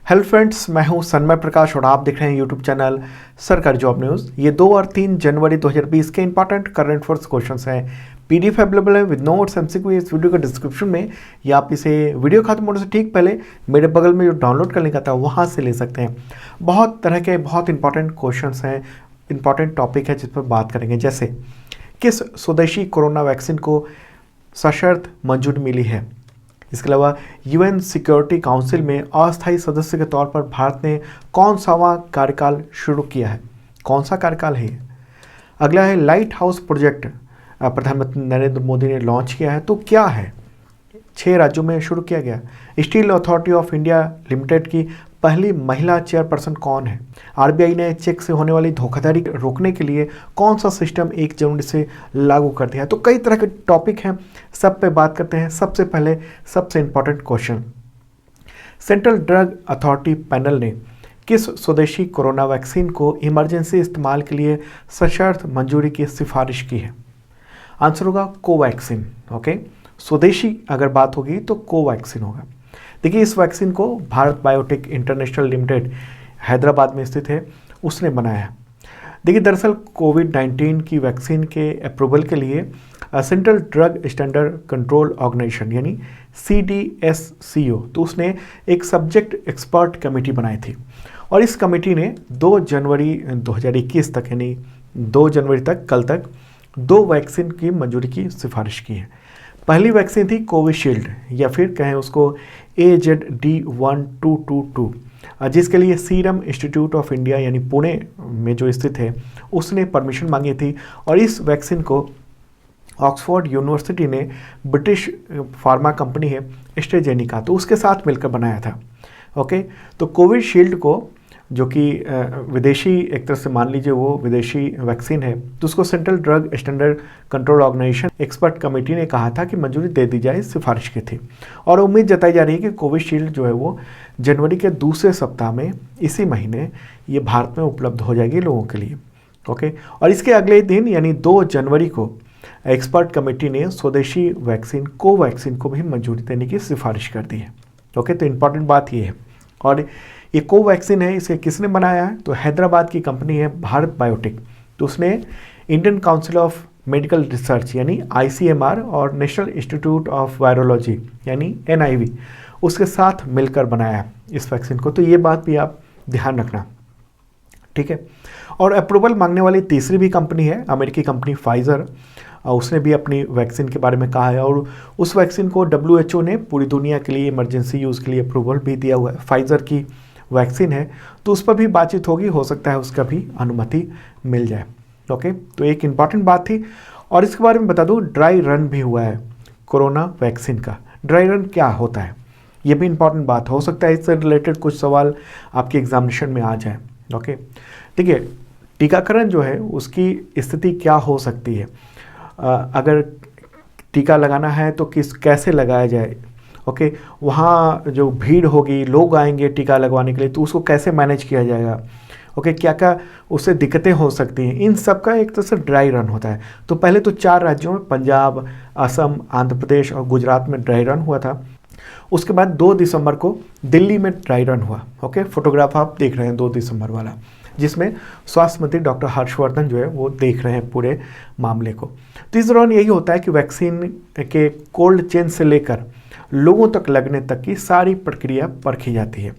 Hello friends, मैं हूं सन्मय प्रकाश और आप देख रहे हैं यूट्यूब चैनल सरकारी जॉब न्यूज़। ये 2 और 3 जनवरी 2020 के इंपॉर्टेंट करंट अफेयर्स क्वेश्चंस हैं। पीडीएफ अवेलेबल है विद नोट्स एमसीक्यू इस वीडियो के डिस्क्रिप्शन में, या आप इसे वीडियो खत्म होने से ठीक पहले मेरे बगल में जो डाउनलोड का लिंक आता है वहाँ से ले सकते हैं। बहुत तरह के बहुत इंपॉर्टेंट क्वेश्चन हैं, इंपॉर्टेंट टॉपिक है जिस पर बात करेंगे। जैसे किस स्वदेशी कोरोना वैक्सीन को सशर्त मंजूरी मिली है। इसके अलावा यूएन सिक्योरिटी काउंसिल में अस्थायी सदस्य के तौर पर भारत ने कौन सावा कार्यकाल शुरू किया है, कौन सा कार्यकाल है। अगला है लाइट हाउस प्रोजेक्ट प्रधानमंत्री नरेंद्र मोदी ने लॉन्च किया है, तो क्या है। 6 राज्यों में शुरू किया गया। Steel authority of India limited की पहली महिला चेयरपर्सन कौन है। आरबीआई ने चेक से होने वाली धोखाधड़ी रोकने के लिए कौन सा सिस्टम 1 जनवरी से लागू कर दिया है। तो कई तरह के टॉपिक हैं, सब पे बात करते हैं। सबसे पहले सबसे important question, central drug authority panel ने किस स्वदेशी कोरोना वैक्सीन को इमरजेंसी इस्तेमाल के लिए सशर्त मंजूरी की सिफारिश की है। आंसर होगा कोवैक्सीन। ओके, स्वदेशी अगर बात होगी तो कोवैक्सीन होगा। देखिए, इस वैक्सीन को Bharat biotech international limited Hyderabad में स्थित है, उसने बनाया है। देखिए, दरअसल कोविड-19 की वैक्सीन के अप्रूवल के लिए central drug standard control organisation यानी CDSCO, तो उसने एक सब्जेक्ट एक्सपर्ट कमेटी बनाई थी और इस कमेटी ने 2 जनवरी 2021 तक यानी 2 जनवरी तक, कल तक 2 वैक्सीन की मंजूरी की सिफारिश की है। पहली वैक्सीन थी कोविशील्ड या फिर कहें उसको AZD1222, जिसके लिए सीरम इंस्टीट्यूट ऑफ इंडिया यानी पुणे में जो स्थित है उसने परमिशन मांगी थी। और इस वैक्सीन को ऑक्सफोर्ड यूनिवर्सिटी ने ब्रिटिश फार्मा कंपनी है एस्ट्राजेनेका, तो उसके साथ मिलकर बनाया था। ओके, तो कोविशील्ड को जो कि विदेशी, एक तरह से मान लीजिए वो विदेशी वैक्सीन है, तो उसको central drug standard control organisation expert committee ने कहा था कि मंजूरी दे दी जाए, सिफारिश की थी। और उम्मीद जताई जा रही है कि कोविशील्ड जो है वो जनवरी के दूसरे सप्ताह में, इसी महीने, ये भारत में उपलब्ध हो जाएगी लोगों के लिए। ओके, और इसके अगले दिन यानी 2 जनवरी को एक्सपर्ट कमेटी ने स्वदेशी वैक्सीन कोवैक्सीन को भी मंजूरी देने की सिफारिश कर दी है। ओके, तो इम्पॉर्टेंट बात ये है। और ये कोवैक्सीन है, इसे किसने बनाया है, तो हैदराबाद की कंपनी है भारत बायोटेक, तो उसने Indian council of medical research यानी ICMR और नेशनल इंस्टीट्यूट ऑफ वायरोलॉजी यानी NIV, उसके साथ मिलकर बनाया है इस वैक्सीन को। तो ये बात भी आप ध्यान रखना, ठीक है। और अप्रूवल मांगने वाली तीसरी भी कंपनी है अमेरिकी कंपनी फाइजर, उसने भी अपनी वैक्सीन के बारे में कहा है और उस वैक्सीन को WHO ने पूरी दुनिया के लिए इमरजेंसी यूज़ के लिए अप्रूवल भी दिया हुआ है। फाइजर की वैक्सीन है, तो उस पर भी बातचीत होगी, हो सकता है उसका भी अनुमति मिल जाए। ओके, तो एक इम्पॉर्टेंट बात थी। और इसके बारे में बता दूं, ड्राई रन भी हुआ है कोरोना वैक्सीन का। ड्राई रन क्या होता है, ये भी इम्पॉर्टेंट बात हो सकता है, इससे रिलेटेड कुछ सवाल आपके एग्जामिनेशन में आ जाए। ओके, ठीक है। टीकाकरण जो है उसकी स्थिति क्या हो सकती है, अगर टीका लगाना है तो कैसे लगाया जाए। ओके, वहाँ जो भीड़ होगी, लोग आएंगे टीका लगवाने के लिए, तो उसको कैसे मैनेज किया जाएगा। ओके, क्या क्या उससे दिक्कतें हो सकती हैं, इन सब का एक तरह से ड्राई रन होता है। तो पहले तो 4 राज्यों में, पंजाब, असम, आंध्र प्रदेश और गुजरात में ड्राई रन हुआ था। उसके बाद 2 दिसंबर को दिल्ली में ड्राई रन हुआ। ओके, फोटोग्राफ आप देख रहे हैं 2 दिसंबर वाला, जिसमें स्वास्थ्य मंत्री डॉक्टर हर्षवर्धन जो है वो देख रहे हैं पूरे मामले को। तो इस दौरान यही होता है कि वैक्सीन के कोल्ड चेन से लेकर लोगों तक लगने तक की सारी प्रक्रिया परखी जाती है।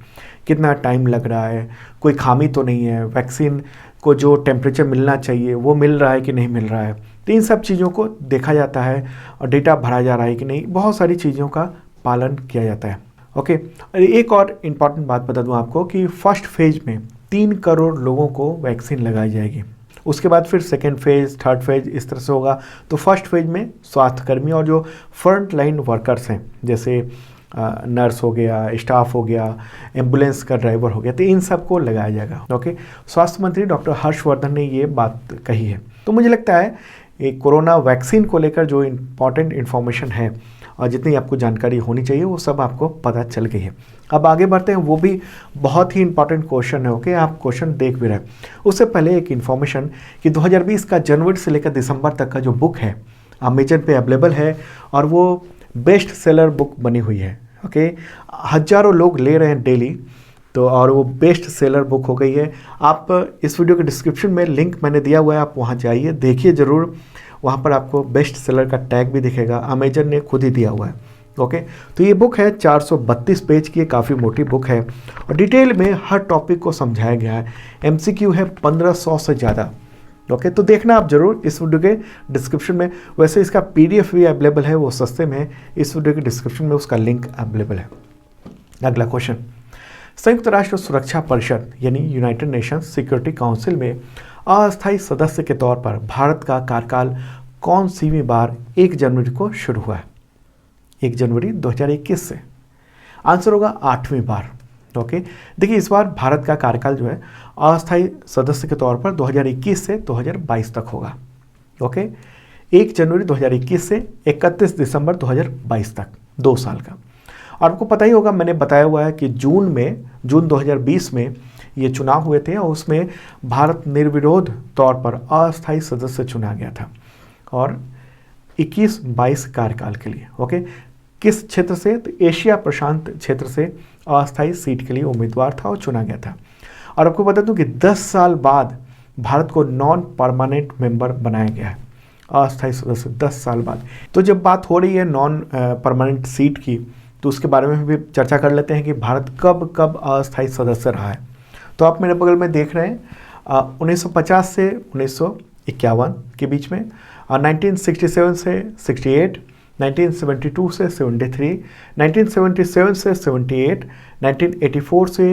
कितना टाइम लग रहा है, कोई खामी तो नहीं है, वैक्सीन को जो टेम्परेचर मिलना चाहिए वो मिल रहा है कि नहीं मिल रहा है, तो इन सब चीज़ों को देखा जाता है और डेटा भरा जा रहा है कि नहीं, बहुत सारी चीज़ों का पालन किया जाता है। ओके, एक और इम्पॉर्टेंट बात बता दूं आपको कि फर्स्ट फेज में 3 करोड़ लोगों को वैक्सीन लगाई जाएगी। उसके बाद फिर सेकेंड फेज, थर्ड फेज इस तरह से होगा। तो फर्स्ट फेज में स्वास्थ्यकर्मी और जो फ्रंट लाइन वर्कर्स हैं, जैसे नर्स हो गया, स्टाफ हो गया, एम्बुलेंस का ड्राइवर हो गया, तो इन सबको लगाया जाएगा। ओके, स्वास्थ्य मंत्री डॉक्टर हर्षवर्धन ने ये बात कही है। तो मुझे लगता है ये कोरोना वैक्सीन को लेकर जो इम्पॉर्टेंट इन्फॉर्मेशन है और जितनी आपको जानकारी होनी चाहिए वो सब आपको पता चल गई है। अब आगे बढ़ते हैं, वो भी बहुत ही इंपॉर्टेंट क्वेश्चन है। ओके, आप क्वेश्चन देख भी रहे हैं। उससे पहले एक इन्फॉर्मेशन कि 2020 का जनवरी से लेकर दिसंबर तक का जो बुक है अमेजन पे अवेलेबल है और वो बेस्ट सेलर बुक बनी हुई है। ओके, हजारों लोग ले रहे हैं डेली, तो और वो बेस्ट सेलर बुक हो गई है। आप इस वीडियो के डिस्क्रिप्शन में लिंक मैंने दिया हुआ है, आप वहाँ जाइए, देखिए ज़रूर, वहाँ पर आपको बेस्ट सेलर का टैग भी दिखेगा, अमेजन ने खुद ही दिया हुआ है। ओके, तो ये बुक है 432 पेज की, काफ़ी मोटी बुक है और डिटेल में हर टॉपिक को समझाया गया है। MCQ है 1500 से ज़्यादा। ओके, तो देखना आप जरूर इस वीडियो के डिस्क्रिप्शन में। वैसे इसका PDF भी अवेलेबल है, वो सस्ते में है, इस वीडियो के डिस्क्रिप्शन में उसका लिंक अवेलेबल है। अगला क्वेश्चन, संयुक्त राष्ट्र सुरक्षा परिषद यानी यूनाइटेड नेशंस सिक्योरिटी काउंसिल में अस्थायी सदस्य के तौर पर भारत का कार्यकाल कौन सीवीं बार 1 जनवरी को शुरू हुआ है? 1 जनवरी 2021 से। आंसर होगा 8वीं बार। ओके, देखिए इस बार भारत का कार्यकाल जो है अस्थायी सदस्य के तौर पर 2021 से 2022 तक होगा। ओके, 1 जनवरी 2021 से 31 दिसंबर 2022 तक, 2 साल का। और आपको पता ही होगा, मैंने बताया हुआ है कि जून 2020 में ये चुनाव हुए थे और उसमें भारत निर्विरोध तौर पर अस्थायी सदस्य चुना गया था और 21-22 कार्यकाल के लिए। ओके, किस क्षेत्र से? तो एशिया प्रशांत क्षेत्र से अस्थायी सीट के लिए उम्मीदवार था और चुना गया था। और आपको बता दूं कि 10 साल बाद भारत को नॉन परमानेंट मेंबर बनाया गया है, अस्थायी सदस्य 10 साल बाद। तो जब बात हो रही है नॉन परमानेंट सीट की, तो उसके बारे में भी चर्चा कर लेते हैं कि भारत कब कब अस्थायी सदस्य रहा है। तो आप मेरे बगल में देख रहे हैं 1950 से 1951 के बीच में, 1967 से 68, 1972 से 73, 1977 से 78, 1984 से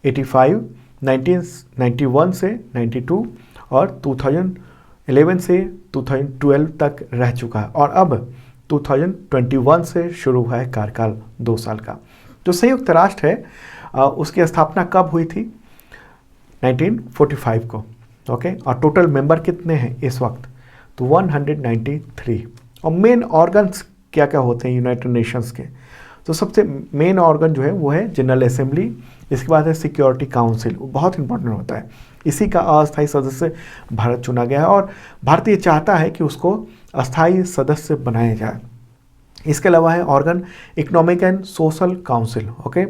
85, 1991 से 92 और 2011 से 2012 तक रह चुका है और अब 2021 से शुरू हुआ है कार्यकाल 2 साल का। जो संयुक्त राष्ट्र है उसकी स्थापना कब हुई थी? 1945 को। ओके, और टोटल मेंबर कितने हैं इस वक्त? तो 193। और मेन ऑर्गन्स क्या क्या होते हैं यूनाइटेड नेशंस के? तो सबसे मेन ऑर्गन जो है वो है जनरल असेंबली, इसके बाद है सिक्योरिटी काउंसिल, वो बहुत इंपॉर्टेंट होता है। इसी का अस्थायी सदस्य भारत चुना गया है और भारत ये चाहता है कि उसको अस्थायी सदस्य बनाया जाए। इसके अलावा है organ economic and social council. Okay,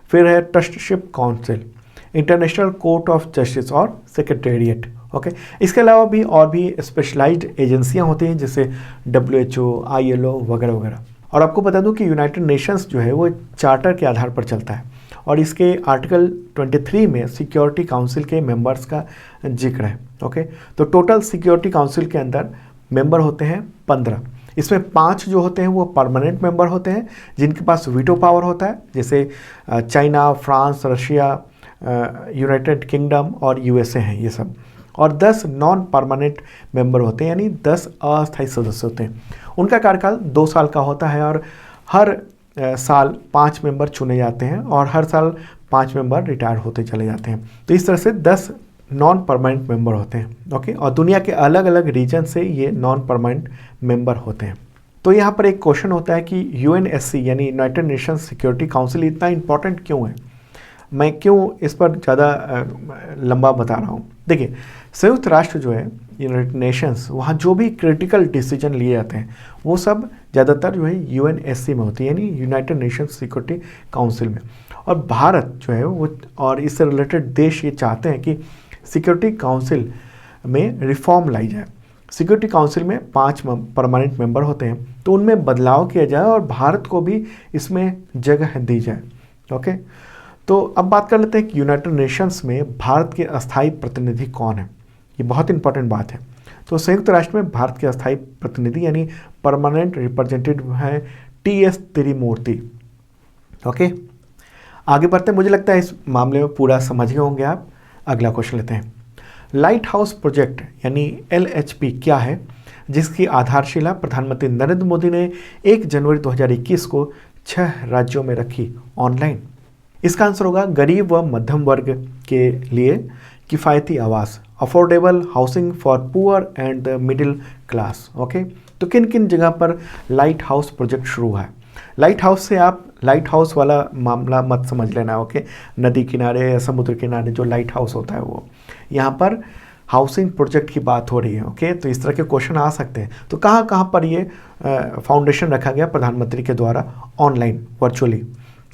फिर है ट्रस्टशिप council, international court of justice और सेक्रेटेरिएट। ओके, इसके अलावा भी और भी स्पेशलाइज्ड एजेंसियां होती हैं जैसे WHO, ILO वगैरह वगैरह। और आपको बता दूं कि यूनाइटेड नेशंस जो है वो चार्टर के आधार पर चलता है और इसके आर्टिकल 23 में सिक्योरिटी काउंसिल के मेंबर्स का जिक्र है। ओके, तो टोटल सिक्योरिटी काउंसिल के अंदर मेंबर होते हैं 15। इसमें 5 जो होते हैं वो परमानेंट मेंबर होते हैं जिनके पास वीटो पावर होता है, जैसे China, France, Russia, United kingdom और USA हैं ये सब। और 10 नॉन परमानेंट मेंबर होते हैं, यानी 10 अस्थायी सदस्य होते हैं। उनका कार्यकाल 2 साल का होता है और हर साल 5 मेंबर चुने जाते हैं और हर साल 5 मेंबर रिटायर होते चले जाते हैं। तो इस तरह से 10 नॉन परमानेंट मेंबर होते हैं। ओके, और दुनिया के अलग अलग रीजन से ये नॉन परमानेंट मेंबर होते हैं। तो यहाँ पर एक क्वेश्चन होता है कि UNSC यानी यूनाइटेड नेशंस सिक्योरिटी काउंसिल इतना इंपॉर्टेंट क्यों है? मैं क्यों इस पर ज़्यादा लंबा बता रहा हूँ? देखिए, संयुक्त राष्ट्र जो है यूनाइटेड नेशंस, वहाँ जो भी क्रिटिकल डिसीजन लिए जाते हैं वो सब ज़्यादातर जो है UNSC में होती है, यानी यूनाइटेड नेशंस सिक्योरिटी काउंसिल में। और भारत जो है वो और इससे रिलेटेड देश ये चाहते हैं कि सिक्योरिटी काउंसिल में रिफॉर्म लाई जाए। सिक्योरिटी काउंसिल में 5 परमानेंट मेंबर होते हैं, तो उनमें बदलाव किया जाए और भारत को भी इसमें जगह दी जाए। ओके, तो अब बात कर लेते हैं कि यूनाइटेड नेशंस में भारत के अस्थायी प्रतिनिधि कौन है। ये बहुत इंपॉर्टेंट बात है। तो संयुक्त राष्ट्र में भारत के अस्थायी प्रतिनिधि यानी परमानेंट रिप्रेजेंटेटिव हैं TS तिरुमूर्ति। ओके, आगे बढ़ते हैं। मुझे लगता है इस मामले में पूरा समझ गए होंगे आप। अगला क्वेश्चन लेते हैं। लाइट हाउस प्रोजेक्ट यानी LHP क्या है, जिसकी आधारशिला प्रधानमंत्री नरेंद्र मोदी ने 1 जनवरी 2021 को 6 राज्यों में रखी ऑनलाइन? इसका आंसर होगा गरीब व मध्यम वर्ग के लिए किफ़ायती आवास, affordable housing for poor and the middle class. Okay, तो किन किन जगह पर लाइट हाउस प्रोजेक्ट शुरू हुआ है? लाइट हाउस से आप लाइट हाउस वाला मामला मत समझ लेना। ओके, नदी किनारे या समुद्र किनारे जो लाइट हाउस होता है वो, यहाँ पर हाउसिंग प्रोजेक्ट की बात हो रही है। ओके, तो इस तरह के क्वेश्चन आ सकते हैं। तो कहाँ कहाँ पर ये फाउंडेशन रखा गया प्रधानमंत्री के द्वारा ऑनलाइन वर्चुअली?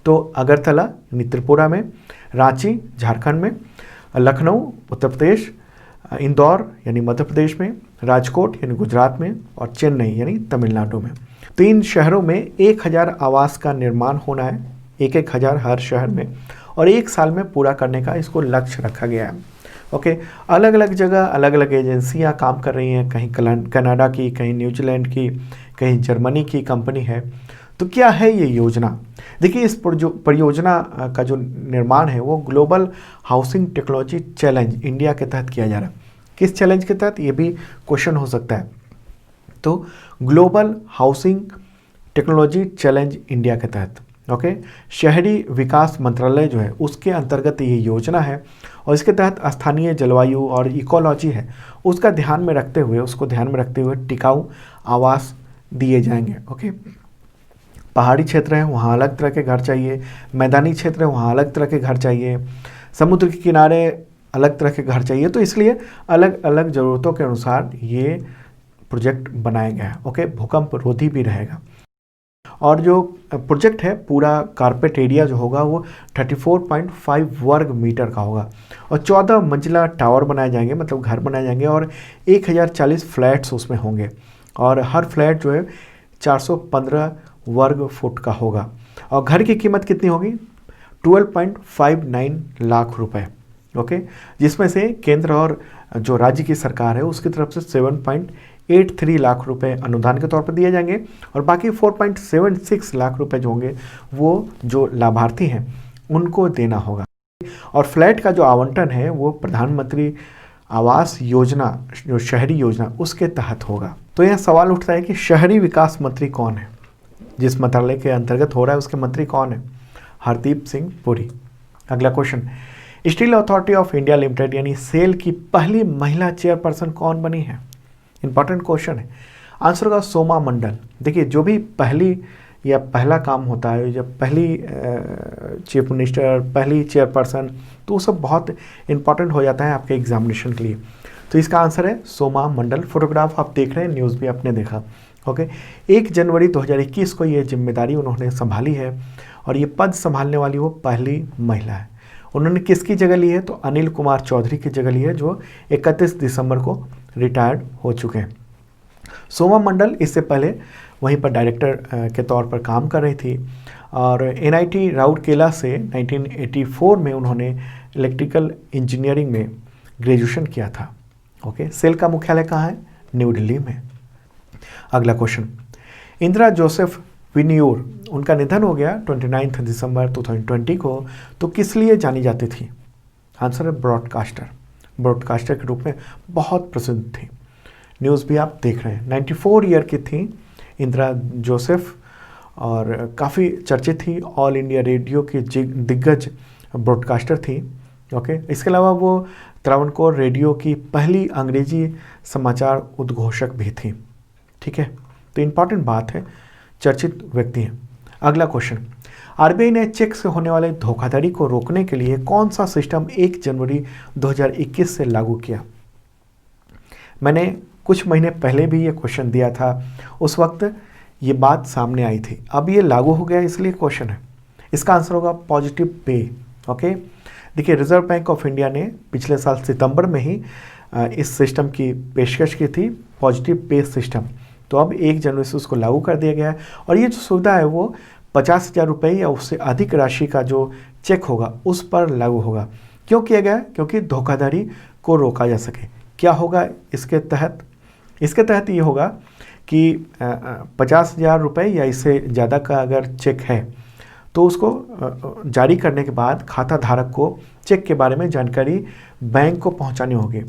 तो अगरतला यानी त्रिपुरा में, रांची झारखंड में, लखनऊ उत्तर प्रदेश, इंदौर यानी मध्य प्रदेश में, राजकोट यानी गुजरात में और चेन्नई यानी तमिलनाडु में। तो इन शहरों में 1000 आवास का निर्माण होना है, एक 1000 हर शहर में, और 1 साल में पूरा करने का इसको लक्ष्य रखा गया है। ओके, अलग अलग जगह अलग अलग एजेंसियां काम कर रही हैं, कहीं कनाडा की, कहीं न्यूजीलैंड की, कहीं जर्मनी की कंपनी है। तो क्या है ये योजना? देखिए, इस परियोजना का जो निर्माण है वो global housing technology challenge India के तहत किया जा रहा है। किस चैलेंज के तहत, ये भी क्वेश्चन हो सकता है। तो global housing technology challenge India के तहत, ओके, शहरी विकास मंत्रालय जो है उसके अंतर्गत ये योजना है, और इसके तहत स्थानीय जलवायु और इकोलॉजी है उसको ध्यान में रखते हुए टिकाऊ आवास दिए जाएंगे। ओके, पहाड़ी क्षेत्र है वहाँ अलग तरह के घर चाहिए, मैदानी क्षेत्र है वहाँ अलग तरह के घर चाहिए, समुद्र के किनारे अलग तरह के घर चाहिए। तो इसलिए अलग अलग ज़रूरतों के अनुसार ये प्रोजेक्ट बनाया गया है। ओके, भूकंप रोधी भी रहेगा। और जो प्रोजेक्ट है पूरा कारपेट एरिया जो होगा वो 34.5 वर्ग मीटर का होगा, और 14 मंजिला टावर बनाए जाएंगे, मतलब घर बनाए जाएंगे, और 1040 फ्लैट्स उसमें होंगे, और हर फ्लैट जो है 415 वर्ग फुट का होगा। और घर की कीमत कितनी होगी? 12.59 लाख रुपए। ओके, जिसमें से केंद्र और जो राज्य की सरकार है उसकी तरफ से 7.83 लाख रुपए अनुदान के तौर पर दिए जाएंगे, और बाकी 4.76 लाख रुपए जो होंगे वो जो लाभार्थी हैं उनको देना होगा। और फ्लैट का जो आवंटन है वो प्रधानमंत्री आवास योजना, जो शहरी योजना, उसके तहत होगा। तो यह सवाल उठता है कि शहरी विकास मंत्री कौन है? जिस मंत्रालय के अंतर्गत हो रहा है उसके मंत्री कौन है? हरदीप सिंह पुरी। अगला question, steel authority of India limited यानी सेल की पहली महिला चेयरपर्सन कौन बनी है? इंपॉर्टेंट क्वेश्चन है। आंसर होगा सोमा मंडल। देखिए, जो भी पहली या पहला काम होता है, जब पहली चीफ मिनिस्टर, पहली चेयरपर्सन, तो वो सब बहुत इंपॉर्टेंट हो जाता है आपके एग्जामिनेशन के लिए। तो इसका आंसर है सोमा मंडल। फोटोग्राफ आप देख रहे हैं, न्यूज़ भी आपने देखा। ओके, 1 जनवरी 2021 को ये जिम्मेदारी उन्होंने संभाली है, और ये पद संभालने वाली वो पहली महिला है। उन्होंने किसकी जगह ली है? तो अनिल कुमार चौधरी की जगह ली है, जो 31 दिसंबर को रिटायर्ड हो चुके हैं। सोमा मंडल इससे पहले वहीं पर डायरेक्टर के तौर पर काम कर रही थी, और NIT राउरकेला से 1984 में उन्होंने इलेक्ट्रिकल इंजीनियरिंग में ग्रेजुएशन किया था। ओके, सेल का मुख्यालय कहाँ है? न्यू दिल्ली में। अगला क्वेश्चन, इंदिरा जोसेफ विनियोर, उनका निधन हो गया 29 दिसंबर 2020 को, तो किस लिए जानी जाती थी? आंसर है ब्रॉडकास्टर के रूप में बहुत प्रसिद्ध थी। न्यूज़ भी आप देख रहे हैं। 94 ईयर की थी इंदिरा जोसेफ, और काफ़ी चर्चित थी, ऑल इंडिया रेडियो की दिग्गज ब्रॉडकास्टर थी। ओके, इसके अलावा वो त्रावणकोर रेडियो की पहली अंग्रेजी समाचार उद्घोषक भी थी। ठीक है, तो इम्पॉर्टेंट बात है, चर्चित व्यक्ति हैं। अगला क्वेश्चन, RBI ने चेक से होने वाले धोखाधड़ी को रोकने के लिए कौन सा सिस्टम 1 जनवरी 2021 से लागू किया? मैंने कुछ महीने पहले भी ये क्वेश्चन दिया था, उस वक्त ये बात सामने आई थी। अब ये लागू हो गया, इसलिए क्वेश्चन है। इसका आंसर होगा पॉजिटिव पे। ओके, देखिए, रिजर्व बैंक ऑफ इंडिया ने पिछले साल सितंबर में ही इस सिस्टम की पेशकश की थी, पॉजिटिव पे सिस्टम। तो अब 1 जनवरी से उसको लागू कर दिया गया है, और ये जो सुविधा है वो 50,000 रुपये या उससे अधिक राशि का जो चेक होगा उस पर लागू होगा। क्यों किया गया? क्योंकि धोखाधड़ी को रोका जा सके। क्या होगा इसके तहत? इसके तहत ये होगा कि 50,000 रुपये या इससे ज़्यादा का अगर चेक है तो उसको जारी करने के बाद खाता धारक को चेक के बारे में जानकारी बैंक को पहुंचानी होगी।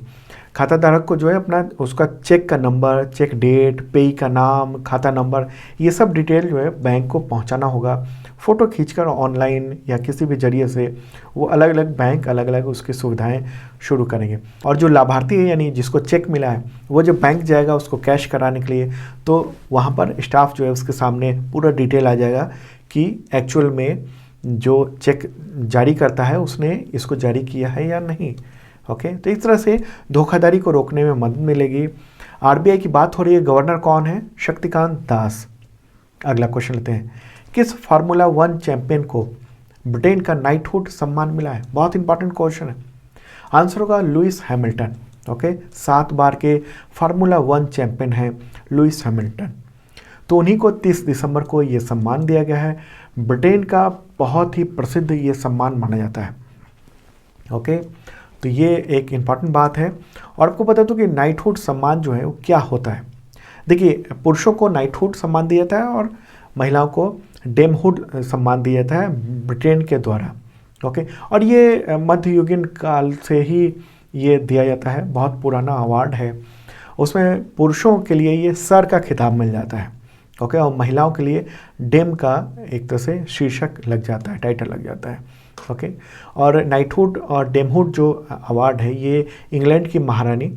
खाता धारक को जो है अपना उसका चेक का नंबर, चेक डेट, पेई का नाम, खाता नंबर, ये सब डिटेल जो है बैंक को पहुंचाना होगा। फ़ोटो खींचकर ऑनलाइन या किसी भी जरिए से वो अलग अलग बैंक अलग अलग उसकी सुविधाएं शुरू करेंगे। और जो लाभार्थी है यानी जिसको चेक मिला है वो जब बैंक जाएगा उसको कैश कराने के लिए, तो वहाँ पर स्टाफ जो है उसके सामने पूरा डिटेल आ जाएगा कि एक्चुअल में जो चेक जारी करता है उसने इसको जारी किया है या नहीं। ओके, तो इस तरह से धोखाधड़ी को रोकने में मदद मिलेगी। RBI की बात हो रही है, गवर्नर कौन है? शक्तिकांत दास। अगला क्वेश्चन लेते हैं, किस फार्मूला 1 चैंपियन को ब्रिटेन का नाइटहुड सम्मान मिला है? बहुत इंपॉर्टेंट क्वेश्चन है। आंसर होगा लुइस हैमिल्टन। ओके, 7 बार के फार्मूला 1 चैंपियन हैं लुइस हैमिल्टन। तो उन्हीं को 30 दिसंबर को ये सम्मान दिया गया है। ब्रिटेन का बहुत ही प्रसिद्ध ये सम्मान माना जाता है। ओके, तो ये एक इम्पॉर्टेंट बात है। और आपको बता दूं कि नाइटहुड सम्मान जो है वो क्या होता है। देखिए, पुरुषों को नाइटहुड सम्मान दिया जाता है और महिलाओं को डेमहुड सम्मान दिया जाता है ब्रिटेन के द्वारा। ओके, और ये मध्ययुगीन काल से ही ये दिया जाता है, बहुत पुराना अवार्ड है। उसमें पुरुषों के लिए ये सर का खिताब मिल जाता है। ओके, और महिलाओं के लिए डेम का एक तरह से शीर्षक लग जाता है, टाइटल लग जाता है। ओके, और नाइटहुड और डेमहुड जो अवार्ड है ये इंग्लैंड की महारानी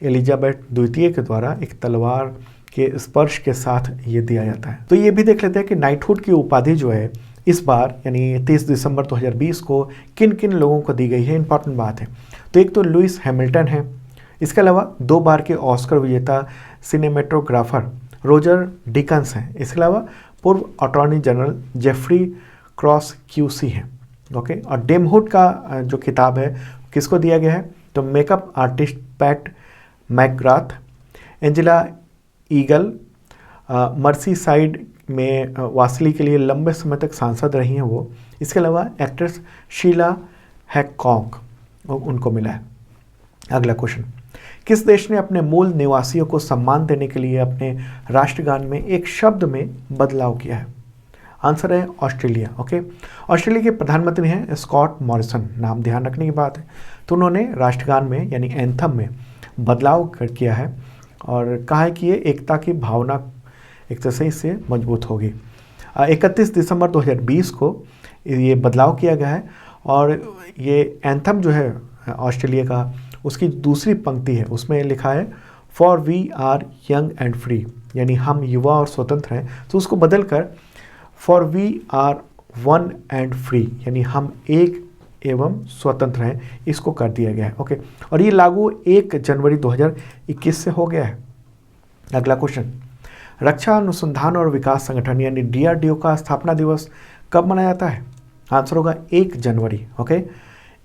एलिजाबेथ द्वितीय के द्वारा एक तलवार के स्पर्श के साथ ये दिया जाता है। तो ये भी देख लेते हैं कि नाइटहुड की उपाधि जो है इस बार यानी 30 दिसंबर 2020 को किन किन लोगों को दी गई है, इंपॉर्टेंट बात है। तो एक तो लुइस हैमिल्टन है। इसके अलावा 2 बार के ऑस्कर विजेता सिनेमेटोग्राफर रोजर डिकन्स हैं। इसके अलावा पूर्व attorney general Jeffrey Cross QC हैं। ओके, और डेमहुड का जो खिताब है किसको दिया गया है? तो makeup artist PAT McGrath, Angela eagle, mercy side में वासली के लिए लंबे समय तक सांसद रही हैं वो। इसके अलावा एक्ट्रेस शीला हैकॉक उनको मिला है। अगला क्वेश्चन, किस देश ने अपने मूल निवासियों को सम्मान देने के लिए अपने राष्ट्रगान में एक शब्द में बदलाव किया है? आंसर है ऑस्ट्रेलिया। ओके, ऑस्ट्रेलिया के प्रधानमंत्री हैं स्कॉट मॉरिसन। नाम ध्यान रखने की बात है। तो उन्होंने राष्ट्रगान में यानी एंथम में बदलाव किया है और कहा है कि ये एकता की भावना एक तरह से इससे मजबूत होगी। 31 दिसंबर 2020 को ये बदलाव किया गया है और ये एंथम जो है ऑस्ट्रेलिया का, उसकी दूसरी पंक्ति है, उसमें लिखा है for we are young and free, यानी हम युवा और स्वतंत्र हैं। तो उसको बदलकर for we are one and free, यानी हम एक एवं स्वतंत्र हैं, इसको कर दिया गया है। ओके, और ये लागू 1 जनवरी 2021 से हो गया है। अगला क्वेश्चन, रक्षा अनुसंधान और विकास संगठन यानी DRDO का स्थापना दिवस कब मनाया जाता है? आंसर होगा 1 जनवरी। ओके,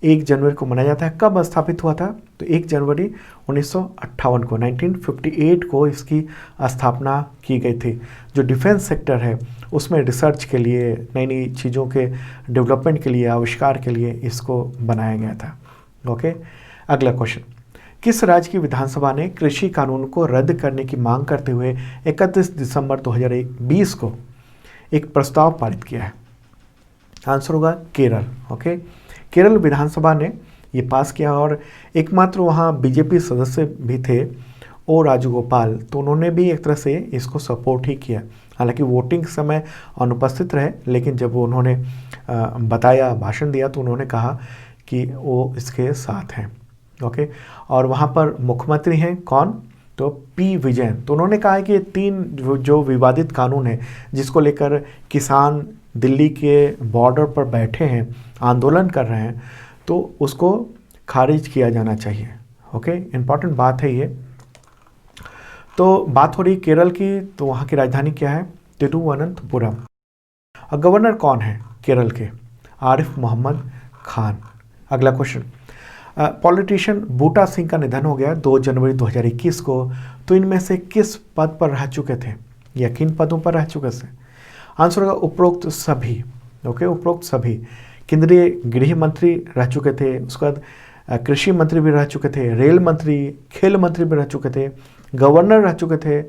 1 जनवरी को मनाया जाता है। कब स्थापित हुआ था? तो 1 जनवरी 1958 को 1958 को इसकी स्थापना की गई थी। जो डिफेंस सेक्टर है उसमें रिसर्च के लिए, नई नई चीज़ों के डेवलपमेंट के लिए, आविष्कार के लिए इसको बनाया गया था। ओके, अगला क्वेश्चन, किस राज्य की विधानसभा ने कृषि कानून को रद्द करने की मांग करते हुए 31 दिसंबर 2020 को एक प्रस्ताव पारित किया है? आंसर होगा केरल। ओके, केरल विधानसभा ने ये पास किया और एकमात्र वहाँ बीजेपी सदस्य भी थे ओ राजगोपाल, तो उन्होंने भी एक तरह से इसको सपोर्ट ही किया। हालांकि वोटिंग समय अनुपस्थित रहे, लेकिन जब उन्होंने बताया, भाषण दिया, तो उन्होंने कहा कि वो इसके साथ हैं। ओके, और वहाँ पर मुख्यमंत्री हैं कौन? तो पी विजयन। तो उन्होंने कहा है कि 3 जो विवादित कानून है जिसको लेकर किसान दिल्ली के बॉर्डर पर बैठे हैं, आंदोलन कर रहे हैं, तो उसको खारिज किया जाना चाहिए। ओके, इम्पॉर्टेंट बात है ये। तो बात हो रही केरल की, तो वहाँ की राजधानी क्या है? तिरुवनंतपुरम। और गवर्नर कौन है केरल के? आरिफ मोहम्मद खान। अगला क्वेश्चन, पॉलिटिशियन बूटा सिंह का निधन हो गया 2 जनवरी 2021 को। तो इनमें से किस पद पर रह चुके थे या किन पदों पर रह चुके थे? आंसर होगा उपरोक्त सभी। ओके, उपरोक्त सभी। केंद्रीय गृह मंत्री रह चुके थे, उसके बाद कृषि मंत्री भी रह चुके थे, रेल मंत्री, खेल मंत्री भी रह चुके थे, गवर्नर रह चुके थे,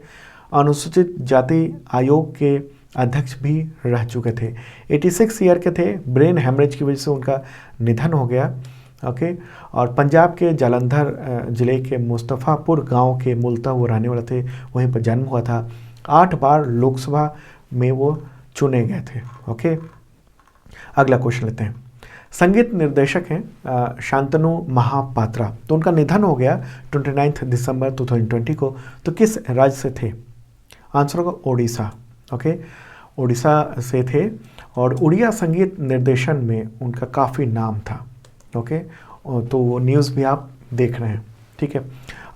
अनुसूचित जाति आयोग के अध्यक्ष भी रह चुके थे। 86 ईयर के थे, ब्रेन हेमरेज की वजह से उनका निधन हो गया। ओके, और पंजाब के जालंधर ज़िले के मुस्तफ़ापुर गांव के मूलतः वो रहने वाले थे, वहीं पर जन्म हुआ था। 8 बार लोकसभा में वो चुने गए थे। ओके, अगला क्वेश्चन लेते हैं। संगीत निर्देशक हैं शांतनु महापात्रा, तो उनका निधन हो गया 29 दिसंबर 2020 को। तो किस राज्य से थे? आंसर होगा ओडिशा। ओके, ओडिशा से थे और उड़िया संगीत निर्देशन में उनका काफ़ी नाम था। ओके, तो वो न्यूज़ भी आप देख रहे हैं। ठीक है।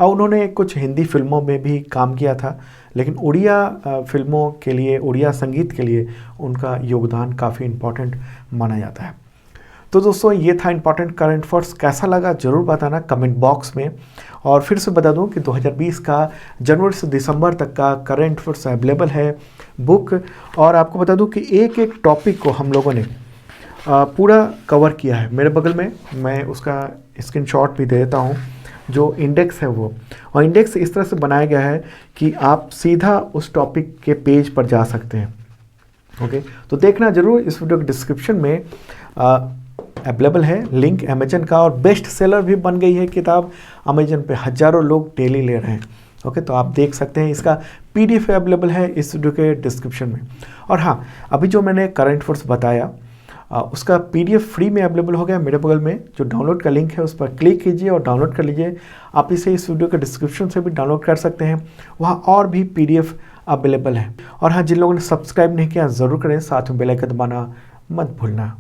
और उन्होंने कुछ हिंदी फिल्मों में भी काम किया था, लेकिन उड़िया फिल्मों के लिए, उड़िया संगीत के लिए उनका योगदान काफ़ी इम्पोर्टेंट माना जाता है। तो दोस्तों ये था इम्पॉर्टेंट करंट अफेयर्स। कैसा लगा ज़रूर बताना कमेंट बॉक्स में। और फिर से बता दूं कि 2020 का जनवरी से दिसंबर तक का करंट अफेयर्स अवेलेबल है बुक। और आपको बता दूं कि एक एक टॉपिक को हम लोगों ने पूरा कवर किया है। मेरे बगल में मैं उसका स्क्रीनशॉट भी दे देता हूँ, जो इंडेक्स है वो। और इंडेक्स इस तरह से बनाया गया है कि आप सीधा उस टॉपिक के पेज पर जा सकते हैं। ओके, तो देखना जरूर। इस वीडियो के डिस्क्रिप्शन में अवेलेबल है लिंक अमेजन का, और बेस्ट सेलर भी बन गई है किताब। अमेजन पे हज़ारों लोग डेली ले रहे हैं। ओके, तो आप देख सकते हैं। इसका PDF अवेलेबल है इस वीडियो के डिस्क्रिप्शन में। और हाँ, अभी जो मैंने करंट अफेयर्स बताया उसका PDF फ्री में अवेलेबल हो गया मेरे बगल में। जो डाउनलोड का लिंक है उस पर क्लिक कीजिए और डाउनलोड कर लीजिए। आप इसे इस वीडियो के डिस्क्रिप्शन से भी डाउनलोड कर सकते हैं। वहाँ और भी PDF अवेलेबल है। और हाँ, जिन लोगों ने सब्सक्राइब नहीं किया ज़रूर करें, साथ में बेल आइकन दबाना मत भूलना।